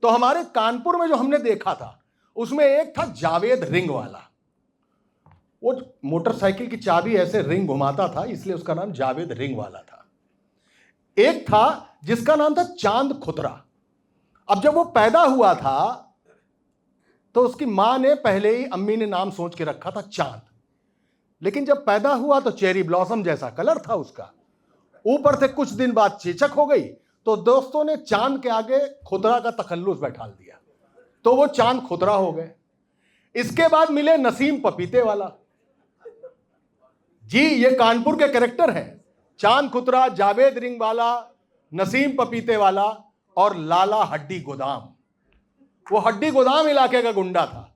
तो हमारे कानपुर में जो हमने देखा था उसमें एक था जावेद रिंग वाला। वो मोटरसाइकिल की चाबी ऐसे रिंग घुमाता था, इसलिए उसका नाम जावेद रिंग वाला था। एक था जिसका नाम था चांद खुतरा। अब जब वो पैदा हुआ था तो उसकी मां ने पहले ही, अम्मी ने नाम सोच के रखा था चांद, लेकिन जब पैदा हुआ तो चेरी ब्लॉसम जैसा कलर था उसका। ऊपर से कुछ दिन बाद चेचक हो गई, तो दोस्तों ने चांद के आगे खुतरा का तखल्लुस बैठाल दिया, तो वो चांद खुतरा हो गए। इसके बाद मिले नसीम पपीते वाला जी, ये कानपुर के कैरेक्टर हैं, चांद खुतरा, जावेद रिंग वाला, नसीम पपीते वाला और लाला हड्डी गोदाम। वो हड्डी गोदाम इलाके का गुंडा था।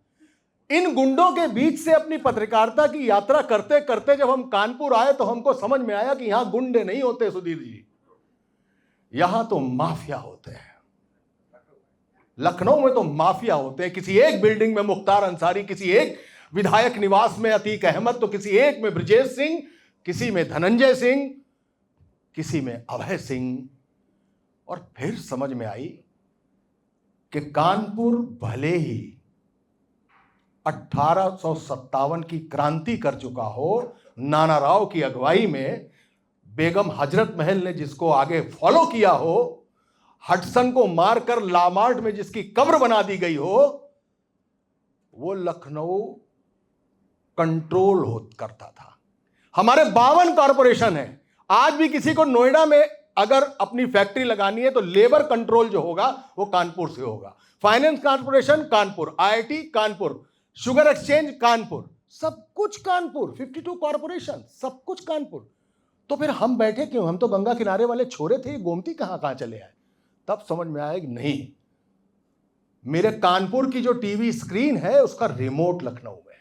इन गुंडों के बीच से अपनी पत्रकारिता की यात्रा करते करते जब हम कानपुर आए तो हमको समझ में आया कि यहां गुंडे नहीं होते सुधीर जी, यहां तो माफिया होते हैं। लखनऊ में तो माफिया होते हैं। किसी एक बिल्डिंग में मुख्तार अंसारी, किसी एक विधायक निवास में अतीक अहमद, तो किसी एक में ब्रजेश सिंह, किसी में धनंजय सिंह, किसी में अभय सिंह। और फिर समझ में आई कि कानपुर भले ही 1857 की क्रांति कर चुका हो, नाना राव की अगुवाई में, बेगम हजरत महल ने जिसको आगे फॉलो किया हो, हडसन को मारकर लामार्ट में जिसकी कब्र बना दी गई हो, वो लखनऊ कंट्रोल करता था। हमारे 52 कॉरपोरेशन है। आज भी किसी को नोएडा में अगर अपनी फैक्ट्री लगानी है तो लेबर कंट्रोल जो होगा वो कानपुर से होगा। Finance corporation Kanpur, IIT Kanpur, sugar exchange Kanpur, सब कुछ कानपुर, 52 कॉरपोरेशन, सब कुछ कानपुर। तो फिर हम बैठे क्यों? हम तो गंगा किनारे वाले छोरे थे, गोमती कहां कहां चले आए। तब समझ में आया कि नहीं, मेरे कानपुर की जो टीवी स्क्रीन है उसका रिमोट लखनऊ में है।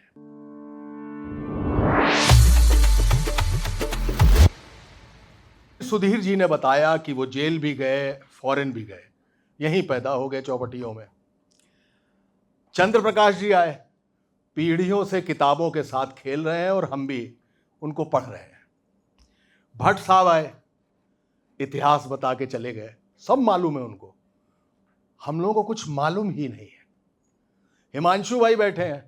सुधीर जी ने बताया कि वो जेल भी गए, फॉरेन भी गए, यहीं पैदा हो गए चौपटियों में। चंद्र प्रकाश जी आए, पीढ़ियों से किताबों के साथ खेल रहे हैं और हम भी उनको पढ़ रहे हैं। भट्ट साहब आए, इतिहास बता के चले गए, सब मालूम है उनको, हम लोगों को कुछ मालूम ही नहीं है। हिमांशु भाई बैठे हैं,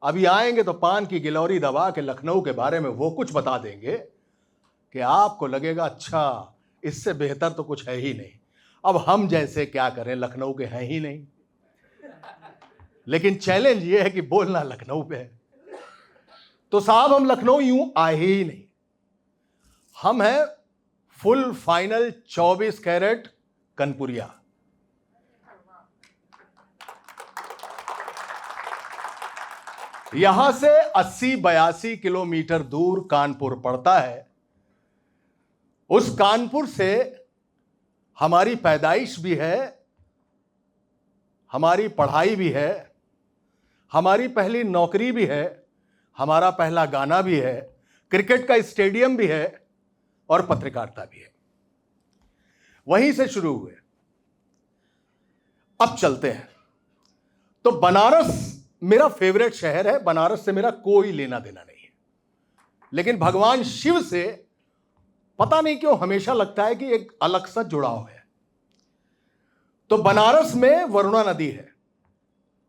अभी आएंगे तो पान की गिलौरी दबा के लखनऊ के बारे में वो कुछ बता देंगे कि आपको लगेगा अच्छा, इससे बेहतर तो कुछ है ही नहीं। अब हम जैसे क्या करें, लखनऊ के हैं ही नहीं, लेकिन चैलेंज ये है कि बोलना लखनऊ पे है। तो साहब हम लखनऊ यूं आए ही नहीं, हम हैं फुल फाइनल 24 कैरेट कनपुरिया। यहां से 80-82 किलोमीटर दूर कानपुर पड़ता है। उस कानपुर से हमारी पैदाइश भी है, हमारी पढ़ाई भी है, हमारी पहली नौकरी भी है, हमारा पहला गाना भी है, क्रिकेट का स्टेडियम भी है और पत्रकारिता भी है। वहीं से शुरू हुए। अब चलते हैं तो बनारस मेरा फेवरेट शहर है, बनारस से मेरा कोई लेना देना नहीं है, लेकिन भगवान शिव से पता नहीं क्यों हमेशा लगता है कि एक अलग सा जुड़ाव है। तो बनारस में वरुणा नदी है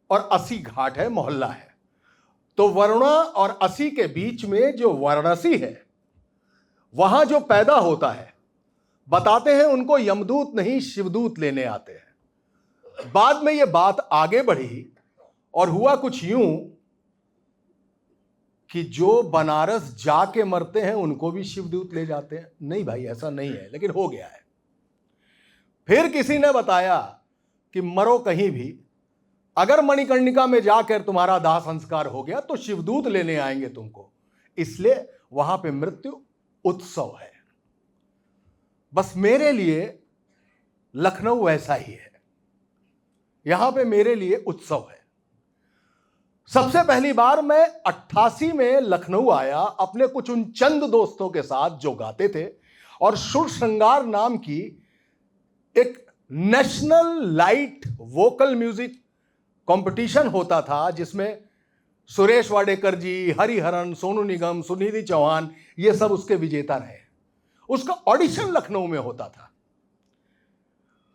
और अस्सी घाट है, मोहल्ला है। तो वरुणा और अस्सी के बीच में जो वाराणसी है, वहां जो पैदा होता है, बताते हैं उनको यमदूत नहीं शिवदूत लेने आते हैं। बाद में यह बात आगे बढ़ी और हुआ कुछ यूं कि जो बनारस जाके मरते हैं उनको भी शिवदूत ले जाते हैं। नहीं भाई, ऐसा नहीं है, लेकिन हो गया है। फिर किसी ने बताया कि मरो कहीं भी, अगर मणिकर्णिका में जाकर तुम्हारा दाह संस्कार हो गया तो शिवदूत लेने आएंगे तुमको, इसलिए वहां पे मृत्यु उत्सव है। बस मेरे लिए लखनऊ वैसा ही है, यहां पे मेरे लिए उत्सव है। सबसे पहली बार मैं 88 में लखनऊ आया अपने कुछ उन चंद दोस्तों के साथ जो गाते थे, और सुर श्रृंगार नाम की एक national light vocal music competition होता था, जिसमें सुरेश वाडेकर जी, हरिहरन, सोनू निगम, सुनिधि चौहान, ये सब उसके विजेता रहे। उसका ऑडिशन लखनऊ में होता था।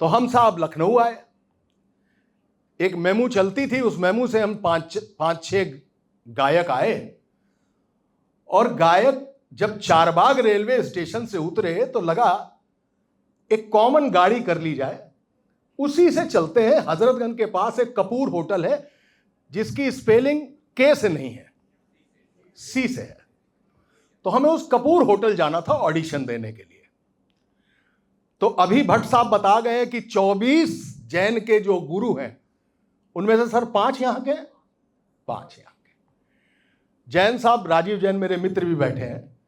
तो हम साहब लखनऊ आए। एक मेमू चलती थी, उस मेमू से हम पांच छह गायक आए, और गायक जब चारबाग रेलवे स्टेशन से उतरे तो लगा एक कॉमन गाड़ी कर ली जाए, उसी से चलते हैं। हजरतगंज के पास एक कपूर होटल है जिसकी स्पेलिंग के से नहीं है, सी से है। तो हमें उस कपूर होटल जाना था ऑडिशन देने के लिए। तो अभी भट्ट साहब बता गए कि 24 जैन के जो गुरु हैं उनमें से सर 5 यहां के, 5 यहां के। जैन साहब, राजीव जैन मेरे मित्र भी बैठे हैं,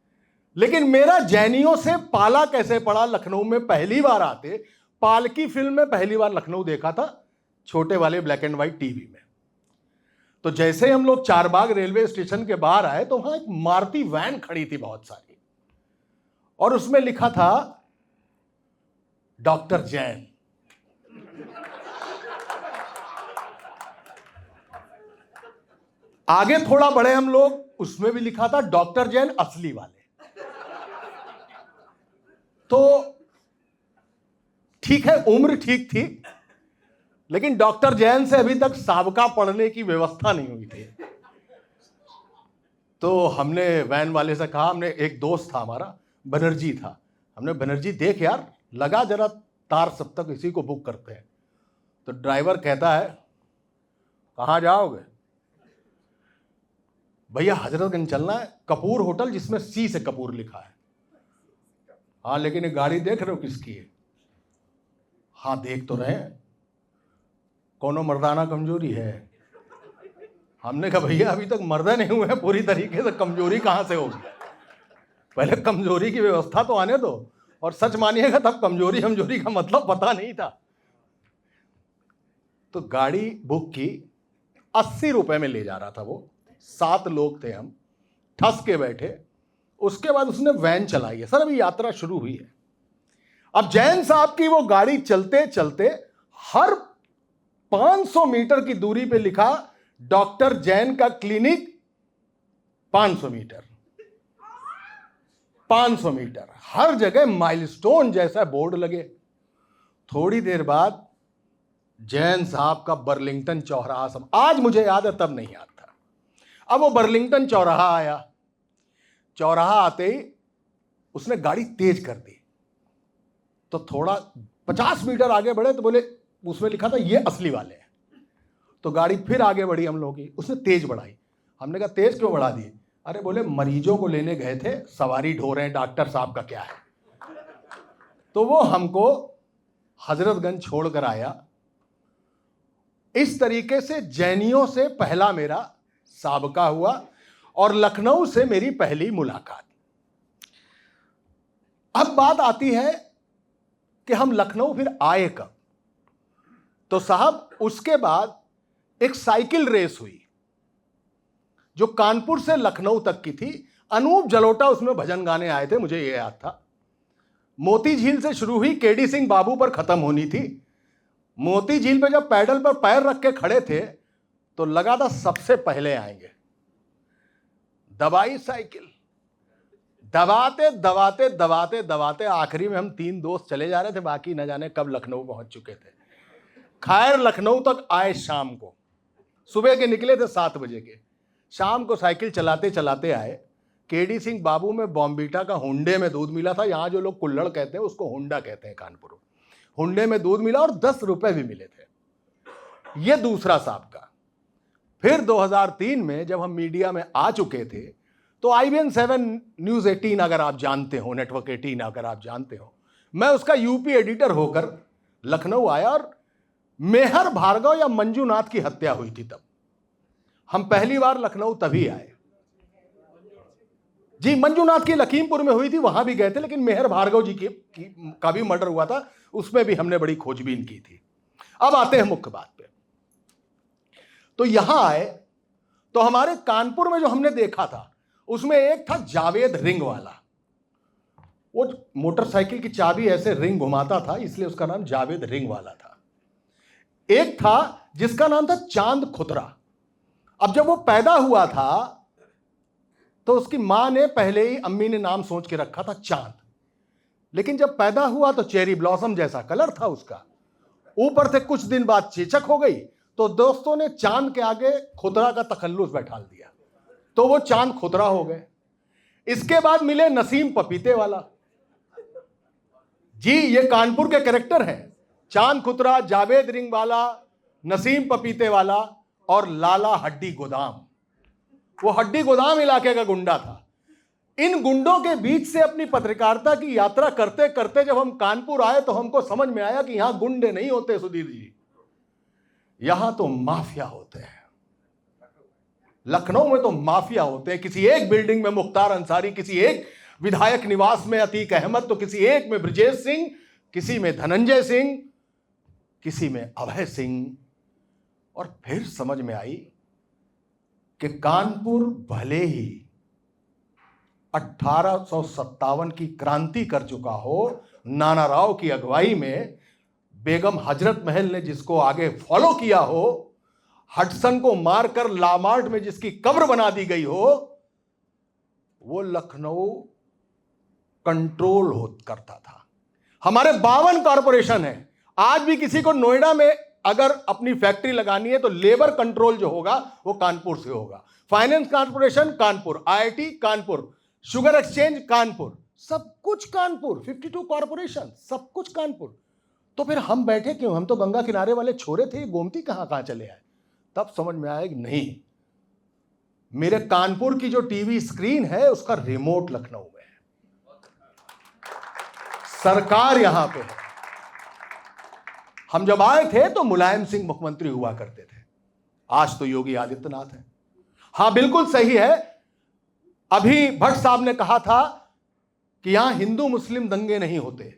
लेकिन मेरा जैनियों से पाला कैसे पड़ा, लखनऊ में पहली बार आते, पालकी फिल्म में पहली बार लखनऊ देखा था, छोटे वाले ब्लैक एंड व्हाइट टीवी में। तो जैसे हम लोग चारबाग रेलवे स्टेशन के बाहर आए तो वहां एक मारुति वैन खड़ी थी बहुत सारी, और उसमें लिखा था डॉक्टर जैन। आगे थोड़ा बढ़े हम लोग, उसमें भी लिखा था डॉक्टर जैन असली वाले। तो ठीक है, उम्र ठीक थी, लेकिन डॉक्टर जैन से अभी तक साबका पढ़ने की व्यवस्था नहीं हुई थी। तो हमने वैन वाले से कहा, हमने एक दोस्त था हमारा बनर्जी था, हमने बनर्जी देख यार, लगा जरा तार सब तक इसी को बुक करते हैं। तो ड्राइवर कहता है कहाँ जाओगे? भैया हजरतगंज चलना है, कपूर होटल जिसमें सी से कपूर लिखा है। हाँ लेकिन ये गाड़ी देख रहे हो किसकी है? हाँ देख तो रहे हैं, कोनो मर्दाना कमजोरी है? हमने कहा भैया अभी तक मर्दा नहीं हुए हैं पूरी तरीके से, कमजोरी कहां से होगी? पहले कमजोरी की व्यवस्था तो आने दो। और सच मानिएगा तब कमजोरी का मतलब पता नहीं था। तो गाड़ी बुक की, 80 रुपए में ले जा रहा था वो, 7 लोग थे हम, ठस के बैठे। उसके बाद उसने वैन चलाई है। सर अभी यात्रा शुरू हुई है। अब जैन साहब की वो गाड़ी चलते चलते हर 500 मीटर की दूरी पे लिखा डॉक्टर जैन का क्लिनिक 500 मीटर, 500 मीटर, हर जगह माइलस्टोन जैसा बोर्ड लगे। थोड़ी देर बाद जैन साहब का बर्लिंगटन चौराहा, आज मुझे याद है तब नहीं याद था। अब वो बर्लिंगटन चौराहा आया, चौराहा आते ही उसने गाड़ी तेज कर दी। तो थोड़ा 50 मीटर आगे बढ़े तो बोले, उसमें लिखा था ये असली वाले हैं। तो गाड़ी फिर आगे बढ़ी हम लोग की, उसने तेज बढ़ाई। हमने कहा तेज क्यों बढ़ा दी? अरे बोले मरीजों को लेने गए थे, सवारी ढो रहे हैं, डॉक्टर साहब का क्या है। तो वो हमको हजरतगंज छोड़कर आया। इस तरीके से जैनियों से पहला मेरा साबका हुआ और लखनऊ से मेरी पहली मुलाकात। अब बात आती है कि हम लखनऊ फिर आए कब। तो साहब उसके बाद एक साइकिल रेस हुई जो कानपुर से लखनऊ तक की थी। अनूप जलोटा उसमें भजन गाने आए थे, मुझे यह याद था। मोती झील से शुरू हुई, केडी सिंह बाबू पर खत्म होनी थी। मोती झील पे जब पैडल पर पैर रख के खड़े थे तो लगा था सबसे पहले आएंगे। दबाई साइकिल, दबाते दबाते दबाते दबाते आखिरी में हम 3 दोस्त चले जा रहे थे, बाकी न जाने कब लखनऊ पहुंच चुके थे। खैर लखनऊ तक आए शाम को, सुबह के निकले थे 7 बजे के, शाम को साइकिल चलाते चलाते आए। केडी सिंह बाबू में बॉम्बीटा का हुंडे में दूध मिला था। यहाँ जो लोग कुल्हड़ कहते हैं उसको हुंडा कहते हैं कानपुर। हुंडे में दूध मिला और 10 रुपए भी मिले थे। ये दूसरा साबका। फिर 2003 में जब हम मीडिया में आ चुके थे तो IBN 7 न्यूज़ 18 अगर आप जानते हो, नेटवर्क 18 अगर आप जानते हो, मैं उसका यूपी एडिटर होकर लखनऊ आया और मेहर भार्गव या मंजूनाथ की हत्या हुई थी तब। हम पहली बार लखनऊ तभी आए जी। मंजूनाथ की लखीमपुर में हुई थी, वहां भी गए थे, लेकिन मेहर भार्गव जी का भी मर्डर हुआ था, उसमें भी हमने बड़ी खोजबीन की थी। अब आते हैं मुख्य बात पे। तो यहां आए तो हमारे कानपुर में जो हमने देखा था उसमें एक था जावेद रिंग वाला। वो मोटरसाइकिल की चाबी ऐसे रिंग घुमाता था, इसलिए उसका नाम जावेद रिंग वाला था। एक था जिसका नाम था चांद खुतरा। अब जब वो पैदा हुआ था तो उसकी मां ने पहले ही, अम्मी ने नाम सोच के रखा था चांद, लेकिन जब पैदा हुआ तो चेरी ब्लॉसम जैसा कलर था उसका। ऊपर से कुछ दिन बाद चेचक हो गई तो दोस्तों ने चांद के आगे खुदरा का तखल्लुस बैठाल दिया, तो वो चांद खुदरा हो गए। इसके बाद मिले नसीम पपीते वाला जी, ये कानपुर के कैरेक्टर हैं, चांद खुदरा, जावेद रिंग वाला, नसीम पपीते वाला और लाला हड्डी गोदाम। वो हड्डी गोदाम इलाके का गुंडा था। इन गुंडों के बीच से अपनी पत्रकारिता की यात्रा करते करते जब हम कानपुर आए तो हमको समझ में आया कि यहां गुंडे नहीं होते सुधीर जी, यहां तो माफिया होते हैं। लखनऊ में तो माफिया होते हैं। किसी एक बिल्डिंग में मुख्तार अंसारी, किसी एक विधायक निवास में अतीक अहमद, तो किसी एक में ब्रजेश सिंह, किसी में धनंजय सिंह, किसी में अभय सिंह। और फिर समझ में आई कि कानपुर भले ही 1857 की क्रांति कर चुका हो, नाना राव की अगुवाई में, बेगम हजरत महल ने जिसको आगे फॉलो किया हो, हडसन को मारकर लामार्ट में जिसकी कब्र बना दी गई हो, वो लखनऊ कंट्रोल करता था। हमारे 52 कॉरपोरेशन है। आज भी किसी को नोएडा में अगर अपनी फैक्ट्री लगानी है तो लेबर कंट्रोल जो होगा वो कानपुर से होगा। Finance corporation Kanpur, IIT Kanpur, sugar exchange Kanpur, सब कुछ कानपुर, 52 कॉरपोरेशन, सब कुछ कानपुर। तो फिर हम बैठे क्यों? हम तो गंगा किनारे वाले छोरे थे, गोमती कहां चले आए? तब समझ में आया कि नहीं, मेरे कानपुर की जो टीवी स्क्रीन है उसका रिमोट लखनऊ में है, सरकार यहां पे है। हम जब आए थे तो मुलायम सिंह मुख्यमंत्री हुआ करते थे, आज तो योगी आदित्यनाथ है। हां, बिल्कुल सही है। अभी भट्ट साहब ने कहा था कि यहां हिंदू मुस्लिम दंगे नहीं होते,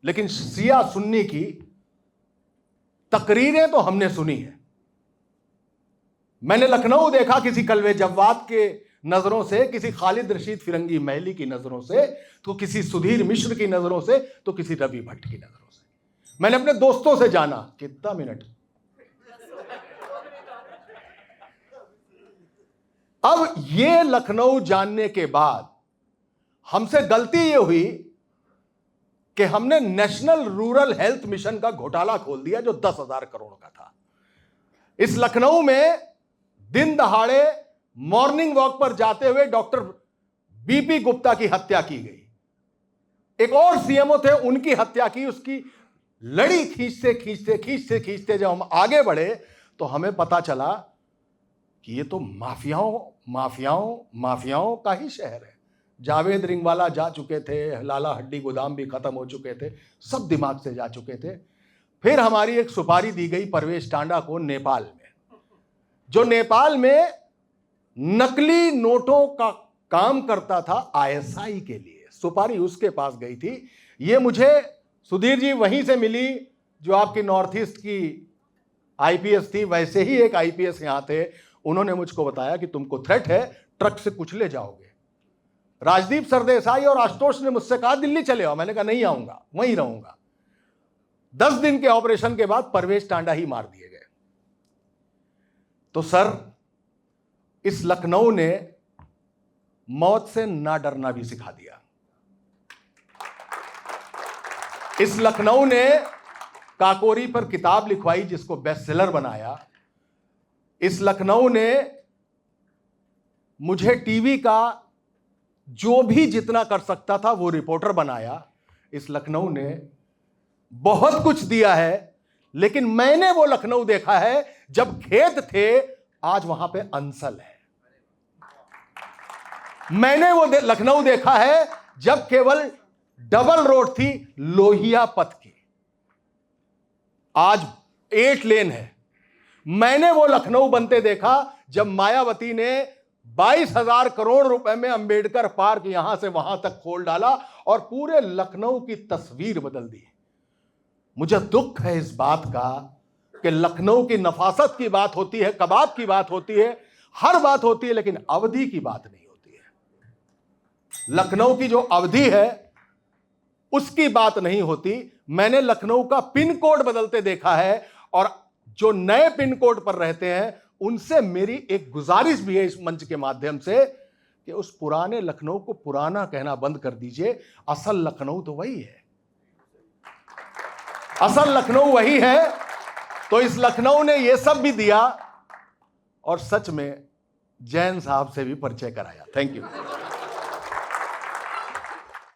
लेकिन शिया सुन्नी की तकरीरें तो हमने सुनी है। मैंने लखनऊ देखा किसी कलवे जव्वाद के नजरों से, किसी खालिद रशीद फिरंगी महली की नजरों से, तो किसी सुधीर मिश्र की नजरों से, तो किसी रवि भट्ट की नजरों से। मैंने अपने दोस्तों से जाना, कितना मिनट, अब ये लखनऊ जानने के बाद हमसे गलती ये हुई कि हमने नेशनल रूरल हेल्थ मिशन का घोटाला खोल दिया जो 10,000 करोड़ का था। इस लखनऊ में दिन दहाड़े मॉर्निंग वॉक पर जाते हुए डॉक्टर बीपी गुप्ता की हत्या की गई। एक और सीएमओ थे, उनकी हत्या की। उसकी लड़ी खींचते जब हम आगे बढ़े तो हमें पता चला कि ये तो माफियाओं का ही शहर है। जावेद रिंगवाला जा चुके थे, लाला हड्डी गोदाम भी खत्म हो चुके थे, सब दिमाग से जा चुके थे। फिर हमारी एक सुपारी दी गई परवेश टांडा को नेपाल में, जो नेपाल में नकली नोटों का काम करता था आईएसआई के लिए। सुपारी उसके पास गई थी। ये मुझे सुधीर जी वहीं से मिली जो आपकी नॉर्थ ईस्ट की आईपीएस थी, वैसे ही एक आईपीएस यहां थे। उन्होंने मुझको बताया कि तुमको थ्रेट है, ट्रक से कुछ ले जाओगे। राजदीप सरदेसाई और आशुतोष ने मुझसे कहा दिल्ली चले आओ। मैंने कहा नहीं आऊंगा, वहीं रहूंगा। 10 दिन के ऑपरेशन के बाद परवेश टांडा ही मार दिए गए। तो सर, इस लखनऊ ने मौत से ना डरना भी सिखा दिया। इस लखनऊ ने काकोरी पर किताब लिखवाई जिसको बेस्ट सेलर बनाया। इस लखनऊ ने मुझे टीवी का जो भी जितना कर सकता था वो रिपोर्टर बनाया। इस लखनऊ ने बहुत कुछ दिया है, लेकिन मैंने वो लखनऊ देखा है जब खेत थे, आज वहां पे अंसल है। मैंने वो लखनऊ देखा है जब केवल डबल रोड थी लोहिया पथ की, आज 8 लेन है। मैंने वो लखनऊ बनते देखा जब मायावती ने 22,000 करोड़ रुपए में अंबेडकर पार्क यहां से वहां तक खोल डाला और पूरे लखनऊ की तस्वीर बदल दी। मुझे दुख है इस बात का कि लखनऊ की नफासत की बात होती है, कबाब की बात होती है, हर बात होती है, लेकिन अवधि की बात नहीं होती है। लखनऊ की जो अवधि है उसकी बात नहीं होती। मैंने लखनऊ का पिन कोड बदलते देखा है, और जो नए पिन कोड पर रहते हैं उनसे मेरी एक गुजारिश भी है इस मंच के माध्यम से कि उस पुराने लखनऊ को पुराना कहना बंद कर दीजिए। असल लखनऊ तो वही है, असल लखनऊ वही है। तो इस लखनऊ ने ये सब भी दिया और सच में जैन साहब से भी परिचय कराया। Thank you.